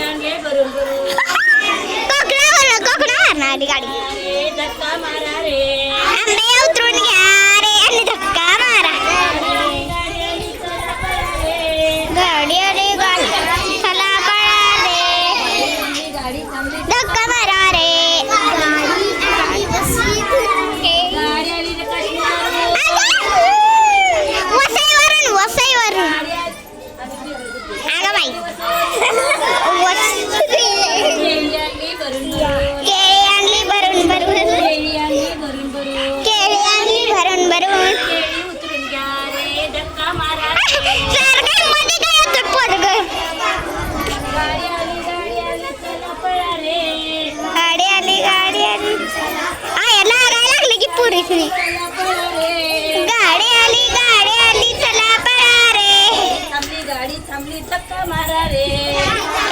आणले भरून भरून कोकणा मारणारी गाडी रे धक्का मारा रे आंबे उतरून घ्या रे आणि धक्का मारा गाडी आली चला पळा रे गाडी आली गाडी चला पळा रे गाडी थांबली धक्का मारा रे गाडी बसली गाडी आली रे काश्मीर वसईवरून अगं बाई केळी आणली भरून भरून केळी आणली भरून भरून केळी आणली भरून भरून केळी आणली भरून भरून केळी उतरून घ्या रे धक्का मारा मध्ये काय होतं पोरग गाडी आली चला पळा रे गाडी आली आय लागायला लागले की पुरीसनी चला पळा रे गाडी आली चला पळा रे गाडी थांबली धक्का मारा रे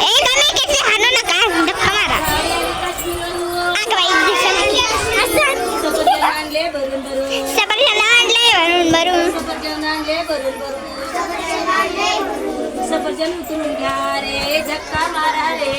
एकमेकीची हाणू नका धक्का मारा गाडी आली काश्मीरहून अगं बाई सफरचंद आणले भरून भरून सफरचंद आणले भरून भरून सफरचंद आणले भरून भरून सफरचंद उतरून घ्या रे धक्का मारा रे